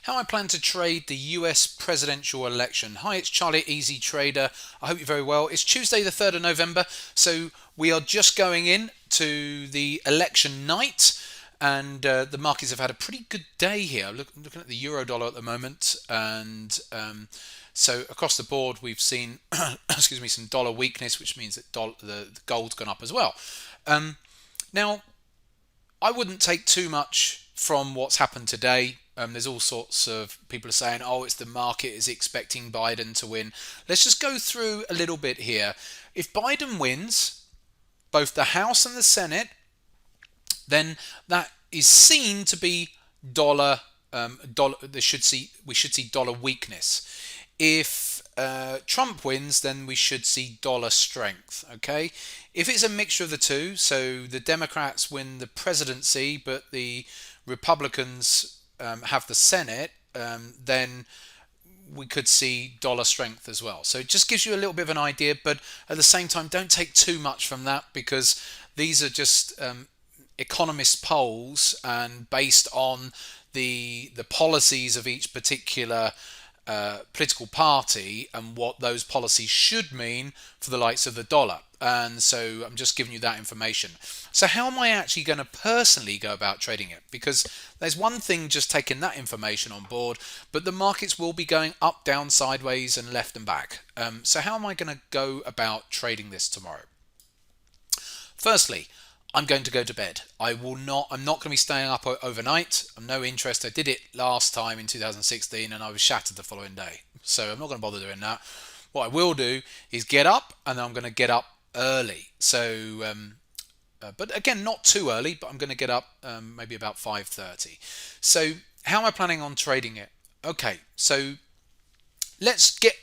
how I plan to trade the US presidential election. Hi, it's Charlie, Easy Trader. I hope you're very well. It's Tuesday, the 3rd of November, so we are just going in to the election night, and the markets have had a pretty good day here. Looking at the euro dollar at the moment, and so across the board, we've seen, excuse me, some dollar weakness, which means that the gold's gone up as well. Now, I wouldn't take too much from what's happened today. There's all sorts of people are saying, oh, it's the market is expecting Biden to win. Let's just go through a little bit here. If Biden wins both the House and the Senate, then that is seen to be dollar. We should see dollar weakness. If Trump wins, then we should see dollar strength. Okay, if it's a mixture of the two, so the Democrats win the presidency, but the Republicans have the Senate, then we could see dollar strength as well. So it just gives you a little bit of an idea, but at the same time, don't take too much from that, because these are just economist polls, and based on the policies of each particular political party and what those policies should mean for the likes of the dollar. And so I'm just giving you that information. So how am I actually going to personally go about trading it? Because there's one thing just taking that information on board, but the markets will be going up, down, sideways, and left and back. So how am I going to go about trading this tomorrow? Firstly, I'm going to go to bed. I'm not going to be staying up overnight. I'm no interest. I did it last time in 2016 and I was shattered the following day. So I'm not going to bother doing that. What I will do is get up, and I'm going to get up early. So, but again, not too early, but I'm going to get up maybe about 5:30. So how am I planning on trading it? Okay, so let's get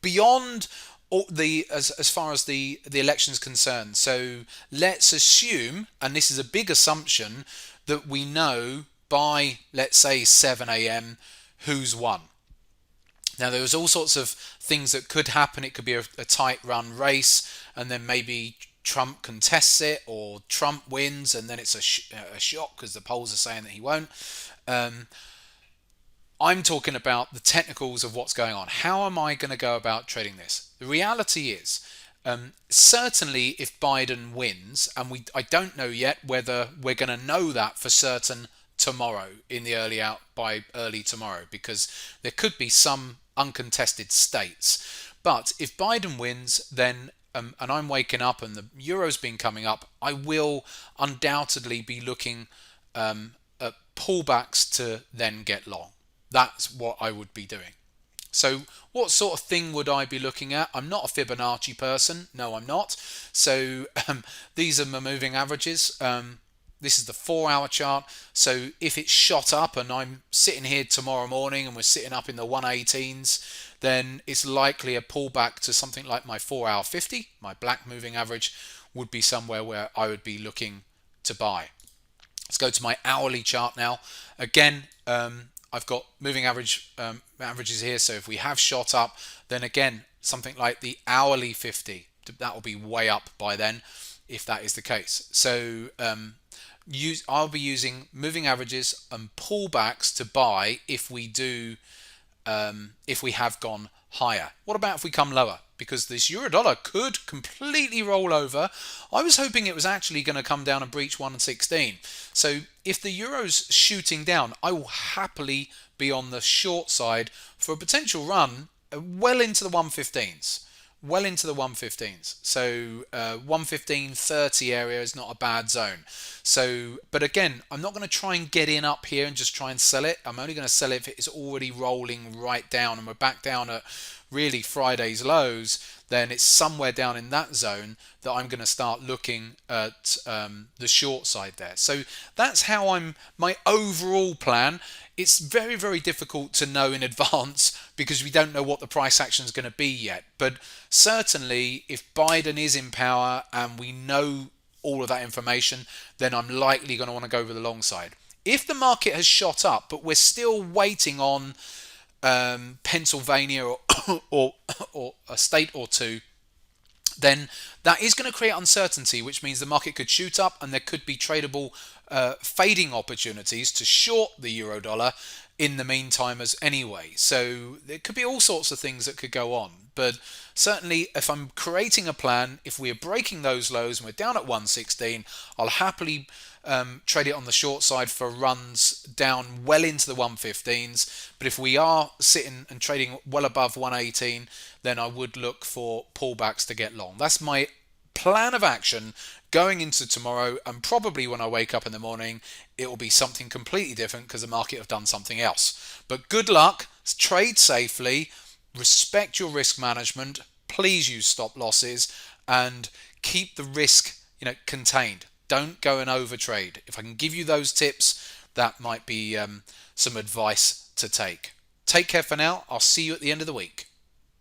beyond as far as the election is concerned. So let's assume, and this is a big assumption, that we know by, let's say, 7 a.m. who's won. Now, there's all sorts of things that could happen. It could be a tight run race, and then maybe Trump contests it, or Trump wins and then it's a shock because the polls are saying that he won't. I'm talking about the technicals of what's going on. How am I going to go about trading this? The reality is, certainly if Biden wins, and I don't know yet whether we're going to know that for certain tomorrow by early tomorrow, because there could be some uncontested states. But if Biden wins, then and I'm waking up and the euro's been coming up, I will undoubtedly be looking at pullbacks to then get long. That's what I would be doing. So what sort of thing would I be looking at? I'm not a Fibonacci person. No, I'm not. So these are my moving averages. This is the 4-hour chart. So if it's shot up and I'm sitting here tomorrow morning and we're sitting up in the 118s, then it's likely a pullback to something like my 4-hour 50. My black moving average would be somewhere where I would be looking to buy. Let's go to my hourly chart now. Again, I've got moving averages here. So if we have shot up, then again, something like the hourly 50, that will be way up by then, if that is the case. So I'll be using moving averages and pullbacks to buy if we have gone higher. What about if we come lower? Because this euro dollar could completely roll over. I was hoping it was actually going to come down and breach 116. So if the euro's shooting down, I will happily be on the short side for a potential run well into the 115s. Well into the 115s. So 115.30 area is not a bad zone. So, but again, I'm not going to try and get in up here and just try and sell it. I'm only going to sell it if it is already rolling right down and we're back down at really Friday's lows. Then it's somewhere down in that zone that I'm going to start looking at the short side there. So that's how my overall plan. It's very, very difficult to know in advance because we don't know what the price action is going to be yet. But certainly if Biden is in power and we know all of that information, then I'm likely going to want to go over the long side. If the market has shot up, but we're still waiting on Pennsylvania or a state or two, then that is going to create uncertainty, which means the market could shoot up and there could be tradable fading opportunities to short the euro dollar in the meantime as anyway. So there could be all sorts of things that could go on. But certainly, if I'm creating a plan, if we're breaking those lows and we're down at 116, I'll happily trade it on the short side for runs down well into the 115s. But if we are sitting and trading well above 118, then I would look for pullbacks to get long. That's my plan of action going into tomorrow, and probably when I wake up in the morning it will be something completely different because the market have done something else. But good luck, trade safely, respect your risk management, please use stop losses, and keep the risk contained. Don't go and overtrade. If I can give you those tips, that might be some advice to take. Take care for now. I'll see you at the end of the week.